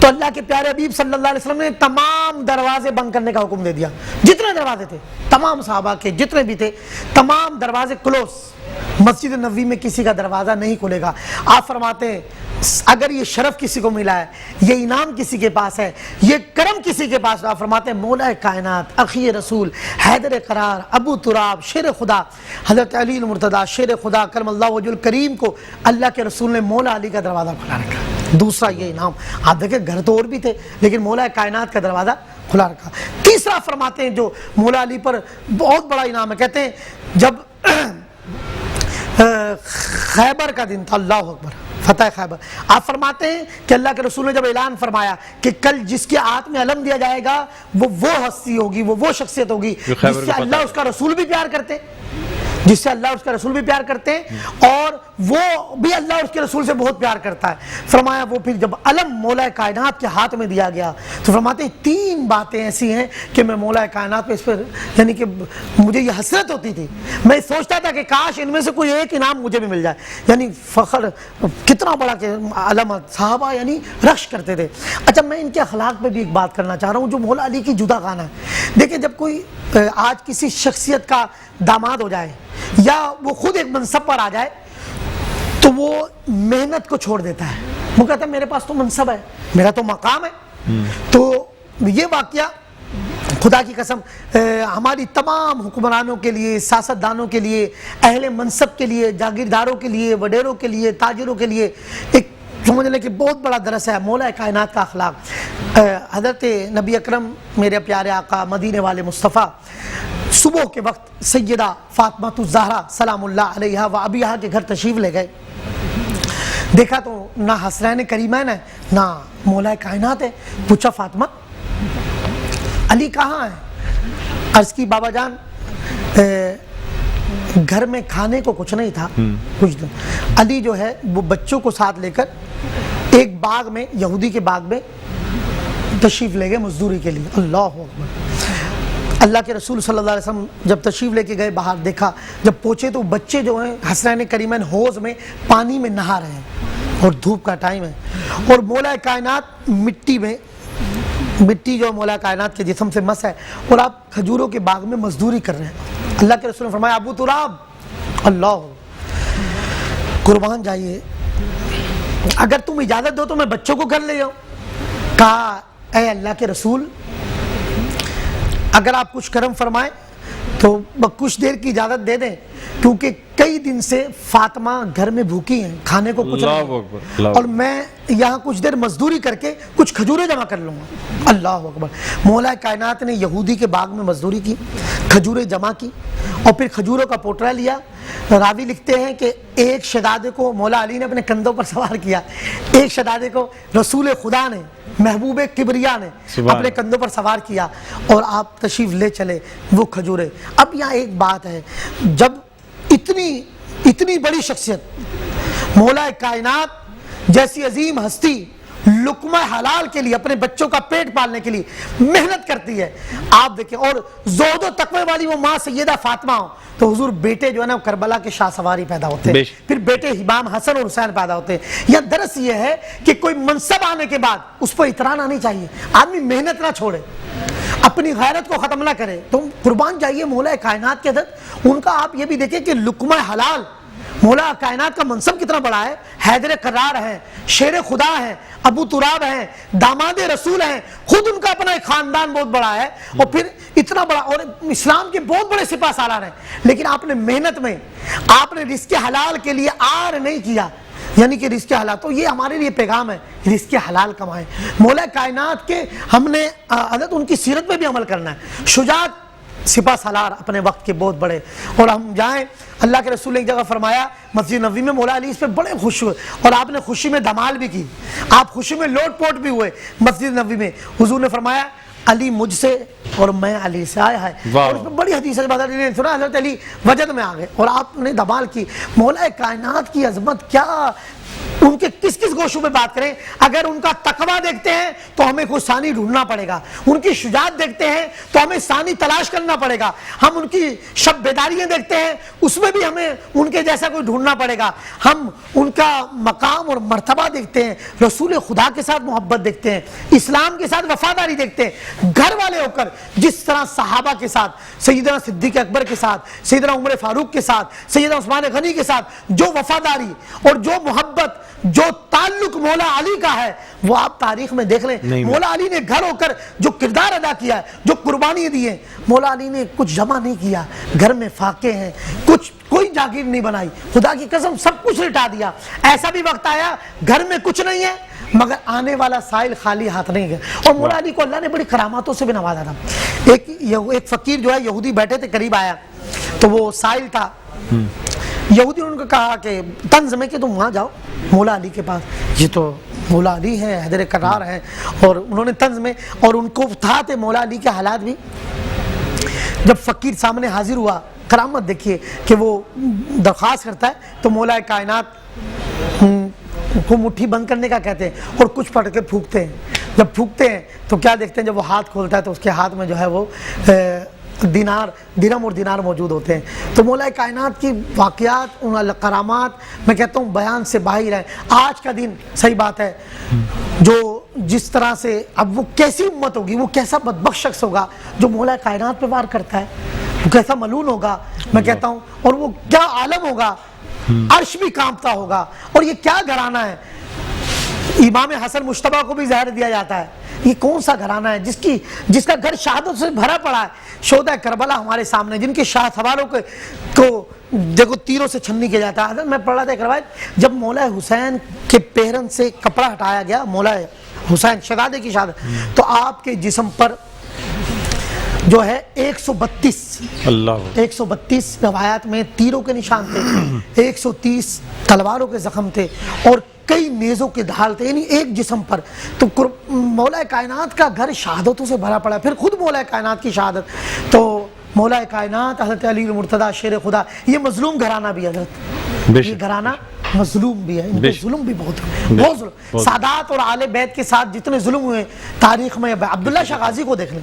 تو اللہ کے پیارے حبیب صلی اللہ علیہ وسلم نے تمام دروازے بند کرنے کا حکم دے دیا. جتنے دروازے تھے تمام صحابہ کے جتنے بھی تھے تمام دروازے کلوز. مسجد نبوی میں کسی کا دروازہ نہیں کھلے گا. آپ فرماتے ہیں اگر یہ شرف کسی کو ملا ہے, یہ انعام کسی کے پاس ہے, یہ کرم کسی کے پاس ہے, آپ فرماتے ہیں مولا کائنات, اخی رسول, حیدر قرار, ابو تراب, شیر خدا, حضرت علی المرتضیٰ شیر خدا کرم اللہ وجہ الکریم کو اللہ کے رسول نے مولا علی کا دروازہ کھلا رکھا. دوسرا یہ انعام. آپ دیکھیں گھر تو اور بھی تھے لیکن مولا کائنات کا دروازہ کھلا رکھا. تیسرا فرماتے ہیں جو مولا علی پر بہت بڑا انعام ہے, کہتے ہیں جب خیبر کا دن تھا, اللہ اکبر, فتح خیبر, آپ فرماتے ہیں کہ اللہ کے رسول نے جب اعلان فرمایا کہ کل جس کے ہاتھ میں علم دیا جائے گا وہ ہستی ہوگی, وہ شخصیت ہوگی جس سے اللہ اس کا رسول بھی پیار کرتے ہیں, جس سے اللہ اس کا رسول بھی پیار کرتے ہیں اور وہ بھی اللہ اس کے رسول سے بہت پیار کرتا ہے. فرمایا وہ پھر جب علم مولا کائنات کے ہاتھ میں دیا گیا تو فرماتے ہیں تین باتیں ایسی ہیں کہ میں مولا کائنات پہ اس پر یعنی کہ مجھے یہ حسرت ہوتی تھی, میں سوچتا تھا کہ کاش ان میں سے کوئی ایک انعام مجھے بھی مل جائے. یعنی فخر کتنا بڑا کہ علم صحابہ یعنی رقص کرتے تھے. اچھا میں ان کے اخلاق پہ بھی ایک بات کرنا چاہ رہا ہوں جو مولا علی کی جدا خانہ ہے. دیکھیں جب کوئی آج کسی شخصیت کا داماد ہو جائے یا وہ خود ایک منصب پر آ جائے تو وہ محنت کو چھوڑ دیتا ہے, وہ کہتا ہے میرے پاس تو منصب ہے, میرا تو مقام ہے. تو یہ واقعہ خدا کی قسم ہماری تمام حکمرانوں کے لیے, سیاستدانوں کے لیے, اہل منصب کے لیے, جاگیرداروں کے لیے, وڈیروں کے لیے, تاجروں کے لیے ایک سمجھ لیں کہ بہت بڑا درس ہے مولا کائنات کا اخلاق. حضرت نبی اکرم میرے پیارے آقا مدینے والے مصطفیٰ صبح کے وقت سیدہ فاطمہ الزہرا سلام اللہ علیہا و ابیہا کے گھر تشریف لے گئے. دیکھا تو نہ حسنین کریمین ہے نہ مولا کائنات ہے. پوچھا فاطمہ علی کہاں ہے؟ عرض کی بابا جان گھر میں کھانے کو کچھ نہیں تھا. کچھ دن علی جو ہے وہ بچوں کو ساتھ لے کر ایک باغ میں, یہودی کے باغ میں تشریف لے گئے مزدوری کے لیے. اللہ اکبر. اللہ کے رسول صلی اللہ علیہ وسلم جب تشریف لے کے گئے باہر دیکھا, جب پہنچے تو بچے جو ہیں حسنین کریمین حوض میں پانی میں نہا رہے ہیں اور دھوپ کا ٹائم ہے اور مولا کائنات مٹی جو مولا کائنات کے جسم سے مس ہے اور آپ کھجوروں کے باغ میں مزدوری کر رہے ہیں. اللہ کے رسول نے فرمایا ابو تراب, اللہ قربان جائیے, اگر تم اجازت دو تو میں بچوں کو گھر لے جاؤں. کہا اے اللہ کے رسول اگر آپ کچھ کرم فرمائیں تو کچھ دیر کی اجازت دے دیں کیونکہ کئی دن سے فاطمہ گھر میں بھوکی ہیں, کھانے کو کچھ نہیں, اور میں یہاں کچھ دیر مزدوری کر کے کچھ کھجوریں جمع کر لوں گا. اللہ اکبر. مولا کائنات نے یہودی کے باغ میں مزدوری کی, کھجوریں جمع کی اور پھر کھجوروں کا پوٹلا لیا. راوی لکھتے ہیں کہ ایک شہزادے کو مولا علی نے اپنے کندھوں پر سوار کیا, ایک شہزادے کو رسول خدا نے محبوب کبریا نے اپنے کندھوں پر سوار کیا اور آپ تشریف لے چلے وہ کھجوریں. اب یہاں ایک بات ہے, جب اتنی بڑی شخصیت مولا کائنات جیسی عظیم ہستی لقمہ حلال کے لیے اپنے بچوں کا پیٹ پالنے کے لیے محنت کرتی ہے, آپ دیکھیں, اور زہد و تقوی والی وہ ماں سیدہ فاطمہ ہو تو حضور بیٹے جو ہے نا کربلا کے شاہ سواری پیدا ہوتے ہیں, پھر بیٹے امام حسن اور حسین پیدا ہوتے ہیں. یا درس یہ ہے کہ کوئی منصب آنے کے بعد اس پر اطراء آنی چاہیے, آدمی محنت نہ چھوڑے, اپنی غیرت کو ختم نہ کرے. تو قربان جائیے مولا کائنات کے حضرت ان کا آپ یہ بھی دیکھیں کہ لقمہ حلال مولا کائنات کا منصب کتنا بڑا ہے. حیدر قرار ہے, شیر خدا ہے, ابو تراب ہیں, داماد رسول ہیں, خود ان کا اپنا ایک خاندان بہت بڑا ہے اور پھر اتنا بڑا, اور اسلام کے بہت بڑے سپاہ سالار ہیں. لیکن آپ نے محنت میں آپ نے رزق حلال کے لیے آر نہیں کیا, یعنی کہ رزق حلال. تو یہ ہمارے لیے پیغام ہے, رزق حلال کمائیں. مولا کائنات کے ہم نے حضرت ان کی سیرت پہ بھی عمل کرنا ہے. شجاعت سپاہ سالار اپنے وقت کے بہت بڑے, اور ہم جائیں اللہ کے رسول نے ایک جگہ فرمایا مسجد نبوی میں مولا علی اس پہ بڑے خوش ہوئے اور آپ نے خوشی میں دھمال بھی کی, آپ خوشی میں لوٹ پوٹ بھی ہوئے مسجد نبوی میں. حضور نے فرمایا علی مجھ سے اور میں علی سے آیا ہے, اور اس میں بڑی حدیث ہے, سنا حضرت علی وجد میں آ گئے اور آپ نے دھمال کی. مولا کائنات کی عظمت کیا ان کے کس کس گوشوں میں بات کریں. اگر ان کا تقویٰ دیکھتے ہیں تو ہمیں کوئی ثانی ڈھونڈنا پڑے گا, ان کی شجاعت دیکھتے ہیں تو ہمیں ثانی تلاش کرنا پڑے گا, ہم ان کی شب بیداریاں دیکھتے ہیں اس میں بھی ہمیں ان کے جیسا کوئی ڈھونڈنا پڑے گا, ہم ان کا مقام اور مرتبہ دیکھتے ہیں, رسول خدا کے ساتھ محبت دیکھتے ہیں, اسلام کے ساتھ وفاداری دیکھتے ہیں, گھر والے ہو کر جس طرح صحابہ کے ساتھ, سیدنا صدیق اکبر کے ساتھ, سیدنا عمر فاروق کے ساتھ, سیدنا عثمان غنی کے ساتھ جو وفاداری اور جو محبت, جو تعلق مولا علی کا ہے وہ آپ تاریخ میں دیکھ لیں. مولا علی نے گھر ہو کر جو کردار ادا کیا ہے, جو قربانی دی ہے, مولا علی نے کچھ جمع نہیں کیا, گھر میں فاقے ہیں, کچھ کوئی جاگیر نہیں بنائی, خدا کی قسم سب کچھ لٹا دیا. ایسا بھی وقت آیا گھر میں کچھ نہیں ہے مگر آنے والا سائل خالی ہاتھ نہیں گیا. اور مولا علی کو اللہ نے بڑی کراماتوں سے بھی نوازا تھا. ایک فقیر جو ہے یہودی بیٹھے تھے, قریب آیا تو وہ سائل تھا, یہودی نے ان کو کہا کہ طنز میں کہ تم وہاں جاؤ مولا علی کے پاس, یہ تو مولا علی ہیں, حیدر کرار ہیں, اور انہوں نے طنز میں, اور ان کو تھا تھے مولا علی کے حالات بھی. جب فقیر سامنے حاضر ہوا, کرامت دیکھیے کہ وہ درخواست کرتا ہے تو مولا کائنات کو مٹھی بند کرنے کا کہتے ہیں اور کچھ پڑھ کے پھونکتے ہیں. جب پھونکتے ہیں تو کیا دیکھتے ہیں, جب وہ ہاتھ کھولتا ہے تو اس کے ہاتھ میں جو ہے وہ درہم اور دینار موجود ہوتے ہیں. تو مولا کائنات کی واقعات, کرامات میں کہتا ہوں بیان سے باہر ہے. آج کا دن صحیح بات ہے, جو جس طرح سے اب وہ کیسی امت ہوگی, وہ کیسا بدبخت شخص ہوگا جو مولا کائنات پہ وار کرتا ہے, وہ کیسا ملعون ہوگا میں کہتا ہوں, اور وہ کیا عالم ہوگا, عرش بھی کانپتا ہوگا. اور یہ کیا گھرانہ ہے, امام حسن مجتبیٰ کو بھی زہر دیا جاتا ہے. یہ کون سا گھرانہ ہے جس کا گھر شہادت سے بھرا پڑا ہے. شہداء کربلا ہمارے سامنے, جن کے شاہ سواروں کو دیکھو تیروں سے چھننی کیا جاتا ہے. میں پڑھ رہا تھا ایک روایت, جب مولا حسین کے پیرن سے کپڑا ہٹایا گیا, مولا حسین شہزادے کی شہادت, تو آپ کے جسم پر جو ہے 132 روایات میں تیروں کے نشان تھے, 130 تلواروں کے زخم تھے, اور کئی نیزوں کے ڈھال تھے, یعنی ایک جسم پر. تو مولا کائنات کا گھر شہادتوں سے بھرا پڑا. پھر خود مولا کائنات کی شہادت, تو مولا کائنات حضرت علی المرتضیٰ شیر خدا, یہ مظلوم گھرانہ بھی ہے حضرت, یہ گھرانہ مظلوم بھی ہے, ان پہ ظلم بھی بہت ظلم. سادات اور آل بیت کے ساتھ جتنے ظلم ہوئے تاریخ میں, عبداللہ شاہ غازی کو دیکھ لیں,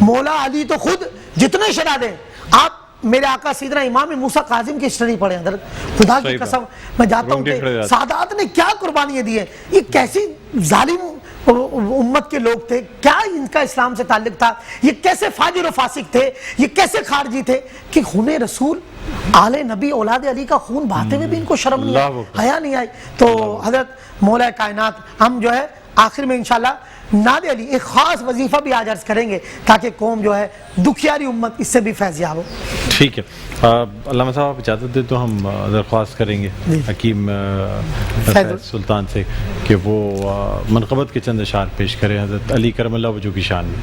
مولا علی تو خود جتنے شہزادے, آپ میرے آقا سیدنا امام موسیٰ کاظم کی ہسٹری پڑھیں حضرت, خدا کی قسم میں جاتا ہوں کہ سادات نے کیا قربانیاں دی ہیں. یہ کیسی ظالم امت کے لوگ تھے, کیا ان کا اسلام سے تعلق تھا, یہ کیسے فاجر و فاسق تھے, یہ کیسے خارجی تھے کہ خون رسول آل نبی اولاد علی کا خون بہاتے ہوئے بھی ان کو شرم نہیں آئی, حیا نہیں آئی. تو حضرت مولا کائنات, ہم جو ہے آخر میں انشاءاللہ ناد علی ایک خاص وظیفہ بھی آج عرض کریں گے تاکہ قوم جو ہے دکھیاری امت اس سے بھی فیض یاب ہو. ٹھیک ہے, علامہ صاحب آپ اجازت دے تو ہم درخواست کریں گے حکیم فیض سلطان سے کہ وہ منقبت کے چند اشعار پیش کریں حضرت علی کرم اللہ وجہہ کی شان میں.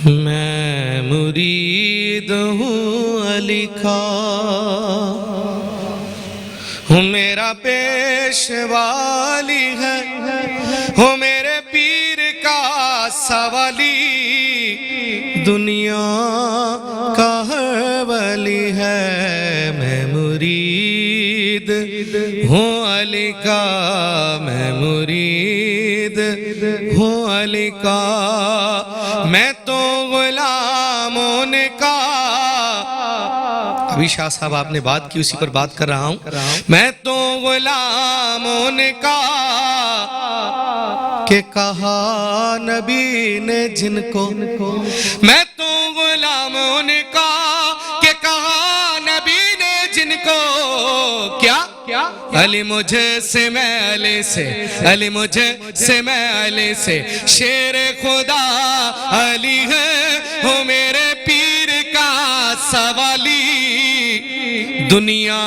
میں مرید ہوں علی کا, میرا پیشوالی ہے, ہو میرے پیر کا سوالی, دنیا کا ہر ولی ہے. میں مرید ہوں علی کا, میں مرید ہوں علی کا, میں تو غلاموں نے کا. ابھی شاہ صاحب آپ نے بات کی, اسی پر بات کر رہا ہوں. میں تو غلاموں نے کہا کہ کہا نبی نے جن کو, میں تو غلاموں نے کہا کہ کہا نبی نے جن کو, کیا علی مجھے سے میں علی سے, علی مجھے سے میں علی سے, شیر خدا علی ہے, ہو میرے پیر کا سوالی, دنیا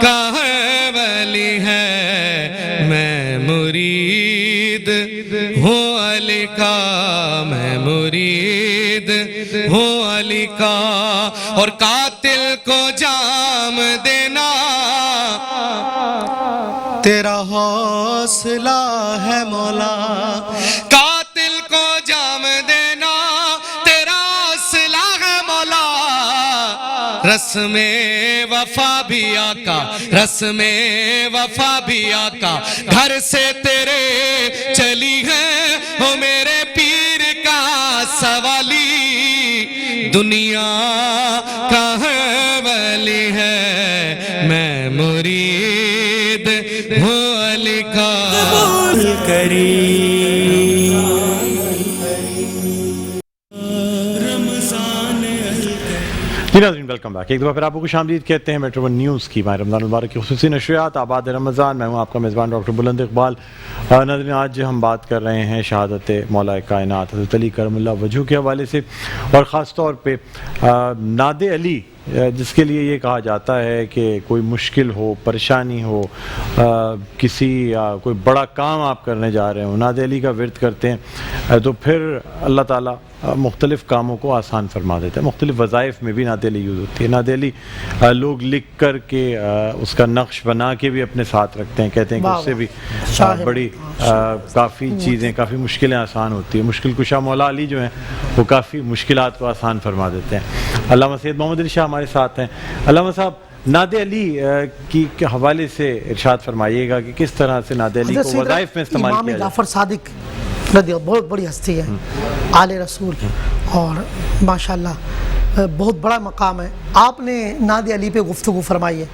کا ہے ولی ہے. میں مرید ہوں علی کا, میں مرید ہوں علی کا, اور قاتل کو جام دینا تیرا حوصلہ ہے مولا, قاتل کو جام دینا تیرا حوصلہ ہے مولا, رسم وفا بھی آقا، رسم وفا بھی آقا، گھر سے تیرے چلی ہے وہ میرے پیر کا سوالی، دنیا کا ہے ولی ہے، میں مرید ہوں علی کا۔ جی ناظرین ویلکم بیک، ایک دفعہ پھر آپ کو خوش آمدید کہتے ہیں میٹرو ون نیوز کی ماہ رمضان المبارک کی خصوصی نشریات آباد رمضان۔ میں ہوں آپ کا میزبان ڈاکٹر بلند اقبال۔ ناظرین آج ہم بات کر رہے ہیں شہادت مولا کائنات حضرت علی کرم اللہ وجہہ کے حوالے سے، اور خاص طور پہ ناد علی، جس کے لیے یہ کہا جاتا ہے کہ کوئی مشکل ہو، پریشانی ہو، کوئی بڑا کام آپ کرنے جا رہے ہوں، ناد علی کا ورد کرتے ہیں تو پھر اللہ تعالیٰ مختلف کاموں کو آسان فرما دیتے ہیں۔ مختلف وظائف میں بھی ناد علی یوز ہوتی ہے۔ ناد علی لوگ لکھ کر کے اس کا نقش بنا کے بھی اپنے ساتھ رکھتے ہیں، کہتے ہیں کہ اس سے بھی بڑی کافی چیزیں، کافی مشکلیں آسان ہوتی ہیں۔ مشکل کشا مولا علی جو ہیں وہ کافی مشکلات کو آسان فرما دیتے ہیں۔ علامہ سید محمد علی شاہ ہمارے ساتھ ہیں۔ علامہ صاحب، ناد علی کی حوالے سے ارشاد فرمائیے گا کہ کس طرح سے ناد علی کو وظائف میں استعمال کیا امام جعفر صادق رضی اللہ، بہت بڑی ہستی ہے، آل رسول، اور ماشاءاللہ بہت بڑا مقام ہے۔ آپ نے ناد علی پہ گفتگو فرمائی ہے،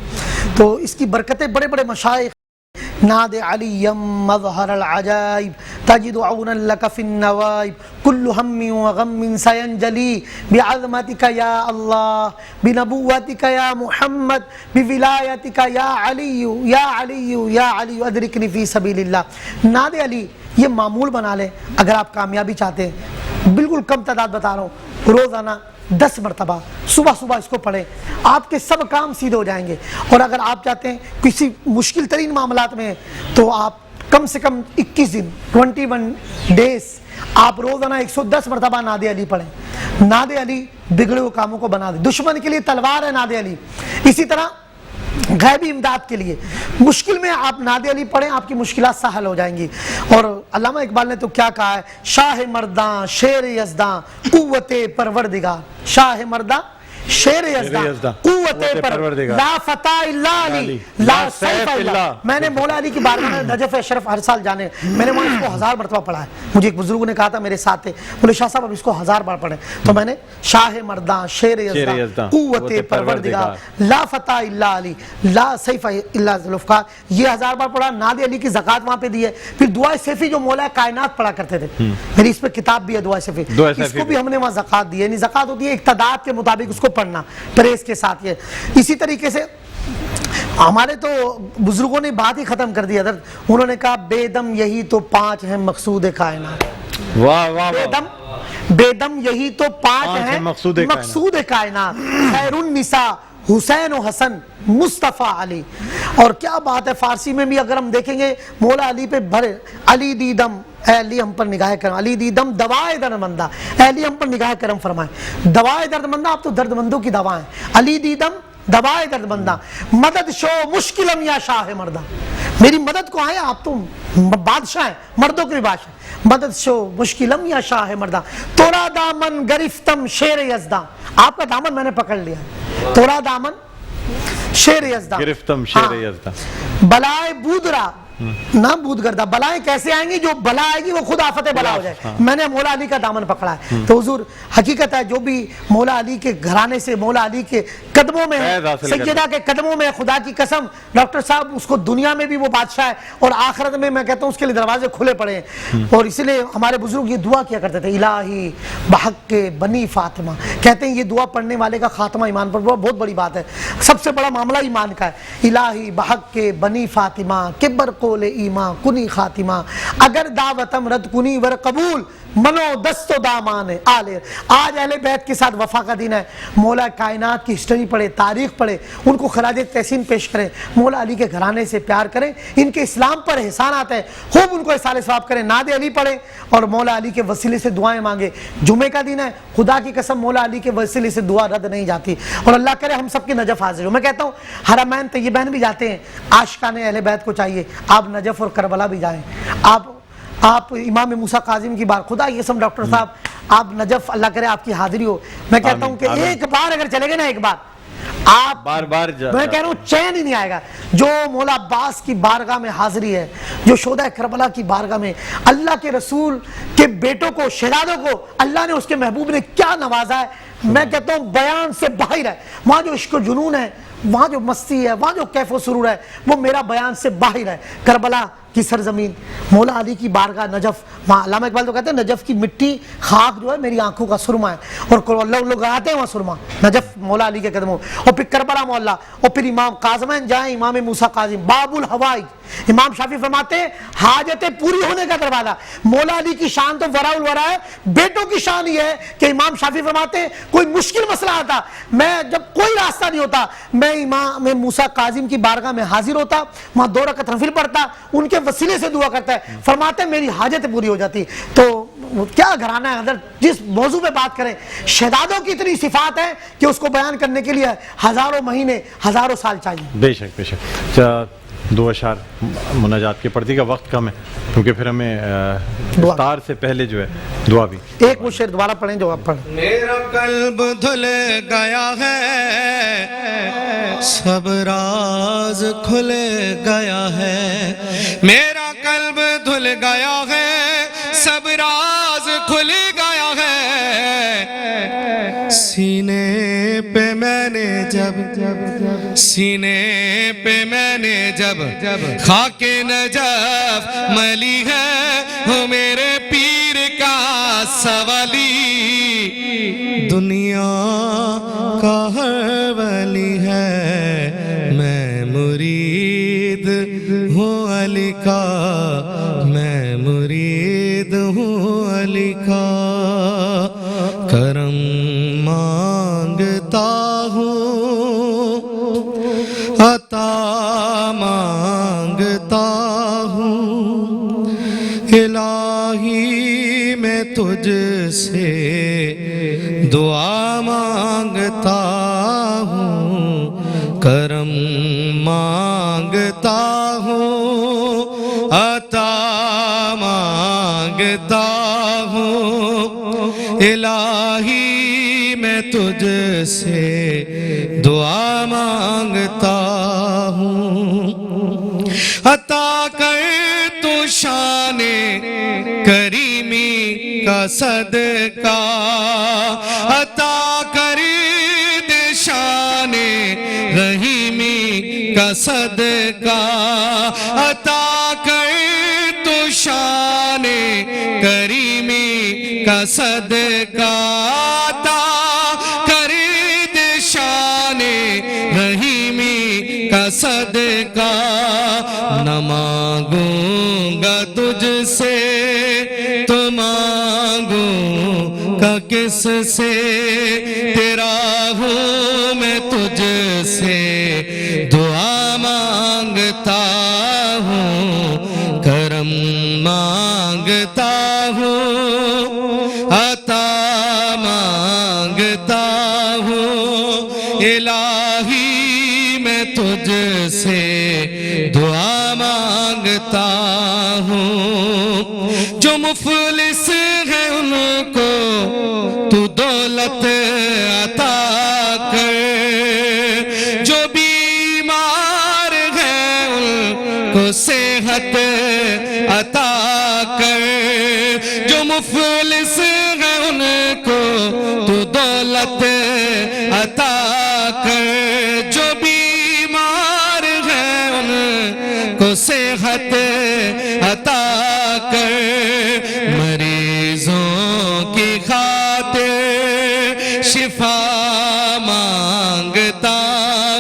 تو اس کی برکتیں بڑے بڑے مشائخ، ناد علی مظہر العجائب تجد عونا لک فی النوائب کل ہم وغم سینجلی بعظمتک یا اللہ بنبوتک یا محمد بولایتک یا علی یا علی یا علی ادرکنی فی سبیل اللہ۔ ناد علی یہ معمول بنا لیں اگر آپ کامیابی چاہتے ہیں، بالکل کم تعداد بتا رہا ہوں، روزانہ 10 مرتبہ صبح صبح اس کو پڑھیں، آپ کے سب کام سیدھے ہو جائیں گے۔ اور اگر آپ چاہتے ہیں کسی مشکل ترین معاملات میں تو آپ کم سے کم 21 دن 21 ڈیز آپ روزانہ 110 مرتبہ ناد علی پڑھیں۔ ناد علی بگڑے ہوئے کاموں کو بنا دے، دشمن کے لیے تلوار ہے ناد علی۔ اسی طرح غیبی امداد کے لیے مشکل میں آپ ناد علی پڑھیں، آپ کی مشکلات سہل ہو جائیں گی۔ اور علامہ اقبال نے تو کیا کہا ہے، شاہ مرداں شیر یزداں قوت پروردگار، شاہ مرداں شیر یزداں قوت پروردگار، لا فتح الا علی لا سیف الا۔ میں نے مولا علی کی بارگاہ میں نجف اشرف ہر سال جانے، میں نے وہاں اس کو 1000 مرتبہ پڑھا ہے۔ مجھے ایک بزرگ نے کہا تھا، میرے ساتھ تھے، بولے شاہ صاحب اب اس کو 1000 بار پڑھیں، تو میں نے شاہ مرداں شیر یزداں قوت پروردگار لا فتح الا علی لا سیف الا ذوالفقار، یہ 1000 بار پڑھا۔ ناد علی کی زکوٰۃ وہاں پہ دی ہے۔ پھر دعائے سیفی جو مولا کائنات پڑھا کرتے تھے، میری اس پہ کتاب بھی ہے دعائے سیفی، اس کو بھی ہم نے وہاں زکوٰۃ دی ہے۔ یعنی زکوٰۃ ہوتی ہے اقتدار کے مطابق اس کو پڑھنا، پرہیز کے ساتھ۔ یہ اسی طریقے سے ہمارے تو بزرگوں نے بات ہی ختم کر دی حضرت، انہوں نے کہا بے دم یہی تو 5 ہیں مقصود کائنات۔ واہ واہ، بے دم یہی تو 5 ہیں مقصود کائنات، خیر النساء حسین و حسن مصطفیٰ علی۔ اور کیا بات ہے، فارسی میں بھی اگر ہم دیکھیں گے مولا علی پہ بھرے، علی دیدم اے علی ہم پر نگاہ کرم، علی دیدم دوائے درد مندہ، اے علی ہم پر نگاہ کرم فرمائیں۔ دوائے درد مندہ، آپ تو درد مندوں کی دوا ہیں۔ علی دیدم دوائے درد مندہ، مدد شو مشکلم یا شاہ مردہ، میری مدد کو آئے، آپ تو بادشاہ ہیں، مردوں کے بھی بادشاہ، مدد شو مشکلم یا شاہ مردہ، تورا دامن گرفتم شیر یزداں، آپ کا دامن میں نے پکڑ لیا، تورا دامن شیر یزداں گرفتم شیر یزداں، بلائے بودرا نہ بود گردہ، بلائیں کیسے آئیں گی، جو بلا آئے گی وہ خود آفت بلا ہو جائے۔ میں نے مولا علی کا دامن پکڑا ہے، تو حضور حقیقت ہے جو بھی مولا علی کے گھرانے سے، مولا علی کے قدموں میں ہے، سیدہ کے قدموں میں، خدا کی قسم ڈاکٹر صاحب اس کو دنیا میں بھی وہ بادشاہ ہے اور آخرت میں میں کہتا ہوں اس کے لیے دروازے کھلے پڑے ہیں۔ اور اسی لیے ہمارے بزرگ یہ دعا کیا کرتے تھے، الہی بحق کے بنی فاطمہ، کہتے ہیں یہ دعا پڑھنے والے کا خاتمہ ایمان پر بہت بڑی بات ہے، سب سے بڑا معاملہ ایمان کا ہے۔ الہی بحق کے بنی فاطمہ کبر قول ایمان کنی خاتمہ، اگر دعوتم رد کنی ور قبول منو دست و دامان آلے۔ آج اہل بیت کے ساتھ وفا کا دن ہے، مولا کائنات کی ہسٹری پڑھے، تاریخ پڑھے، ان کو خراج تحسین پیش کریں، مولا علی کے گھرانے سے پیار کریں، ان کے اسلام پر احسانات ہیں، خوب ان کو احسان ثواب کریں، ناد علی پڑھیں اور مولا علی کے وسیلے سے دعائیں مانگیں۔ جمعے کا دن ہے، خدا کی قسم مولا علی کے وسیلے سے دعا رد نہیں جاتی، اور اللہ کرے ہم سب کی نجف حاضر ہو۔ میں کہتا ہوں حرمین طیبین بھی جاتے ہیں، عاشقان اہل بیت کو چاہیے آپ نجف اور کربلا بھی جائیں، آپ امام موسیٰ کاظم کی بار، خدا یہ سب ڈاکٹر صاحب آپ نجف، اللہ کرے آپ کی حاضری ہو۔ میں کہتا ہوں کہ ایک بار اگر چلے گئے نا، ایک بار آپ بار بار میں کہہ رہا ہوں چین ہی نہیں آئے گا. جو مولا عباس کی بارگاہ میں حاضری ہے, جو شہداء کربلا کی بارگاہ میں اللہ کے رسول کے بیٹوں کو, شہزادوں کو اللہ نے اس کے محبوب نے کیا نوازا ہے, میں کہتا ہوں بیان سے باہر ہے. وہاں جو عشق و جنون ہے, وہاں جو مستی ہے, وہاں جو کیف و سرور ہے, وہ میرا بیان سے باہر ہے. کربلا کی سرزمین, مولا علی کی بارگاہ نجف, وہاں علامہ اقبال تو کہتے ہیں نجف کی مٹی خاک جو ہے میری آنکھوں کا سرما ہے, اور اللہ لوگ آتے ہیں وہاں سرما نجف مولا علی کے قدموں. اور پھر کربلا مولا, اور پھر امام کاظمین جائیں, امام موسیٰ کاظم, باب الحوائج. امام شافعی فرماتے ہیں حاجتیں پوری ہونے کا دروازہ. مولا علی کی شان تو ورا الورا ہے, بیٹوں کی شان یہ ہے کہ امام شافعی فرماتے ہیں کوئی مشکل مسئلہ آتا, میں جب کوئی راستہ نہیں ہوتا, میں امام موسیٰ کاظم کی بارگاہ میں حاضر ہوتا, وہاں 2 رکعت نفل پڑھتا, ان کے وسیلے سے دعا کرتا ہے, فرماتے ہیں میری حاجت پوری ہو جاتی. تو کیا گھرانہ ہے حضرت, جس موضوع پہ بات کریں, شہزادوں کی اتنی صفات ہے کہ اس کو بیان کرنے کے لیے ہزاروں مہینے, ہزاروں سال چاہیے. بے شک بے شک. 2 اشعار مناجات کے پڑھتی کا وقت کم ہے, کیونکہ پھر ہمیں افطار سے پہلے جو ہے دعا بھی. ایک وہ شعر دوبارہ پڑھیں جو آپ پڑھیں. میرا قلب دھل گیا ہے, سب راز کھل گیا ہے. میرا قلب دھل گیا ہے, سب راز کھل گیا ہے. سینے پہ میں نے جب, سینے پہ میں نے جب خاک نجف ملی ہے, وہ میرے پیر کا سوالی. دنیا کا ہر ولی ہے, میں مرید ہوں علی کا, میں مرید ہوں علی کا. کرم مانگتا ہوں, عطا مانگتا ہوں, الہی میں تجھ سے دعا مانگتا ہوں. کرم مانگتا ہوں, عطا مانگتا ہوں, الہی میں تجھ سے دعا مانگتا ہوں. عطا کر تو شان کریمی کا صدقہ, عطا کر دے شان رحیمی کا صدقہ, عطا کر تو شان کریمی کا صدقہ, عطا کر دے شان رحیمی کا صدقہ. نہ مانگوں گا تجھ سے تو مانگوں گا کس سے, تیرا ہوں میں تجھ سے دعا مانگتا ہوں. کرم مانگتا ہوں, عطا مانگتا ہوں, الہی میں تجھ سے دعا مانگتا ہوں. جو مفلس ہے ان کو تو دولت عطا کر, جو بیمار ہے ان کو صحت عطا کر, جو مفلس ہے ان کو تو دولت عطا کر, جو بیمار ہے ان کو صحت عطا کر. مریضوں کی خاطر شفا مانگتا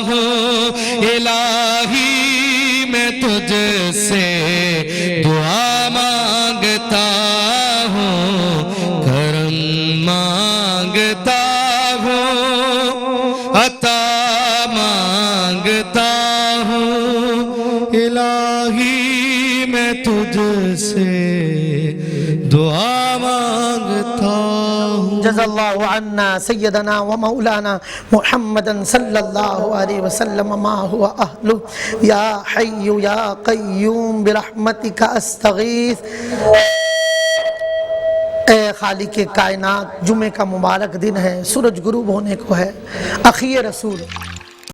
ہوں, الہی میں تجھ سے دعا مانگتا ہوں. کرم مانگتا ہوں, عطا مانگتا ہوں, الہی میں تجھ سے دعا مانگتا ہوں. جزا اللہ عنا سیدنا و مولانا محمدا صلی اللہ علیہ وسلم ما هو اہلہ. یا حی یا قیوم برحمتک استغیث. اے خالق کائنات, جمعے کا مبارک دن ہے, سورج غروب ہونے کو ہے. اخی رسول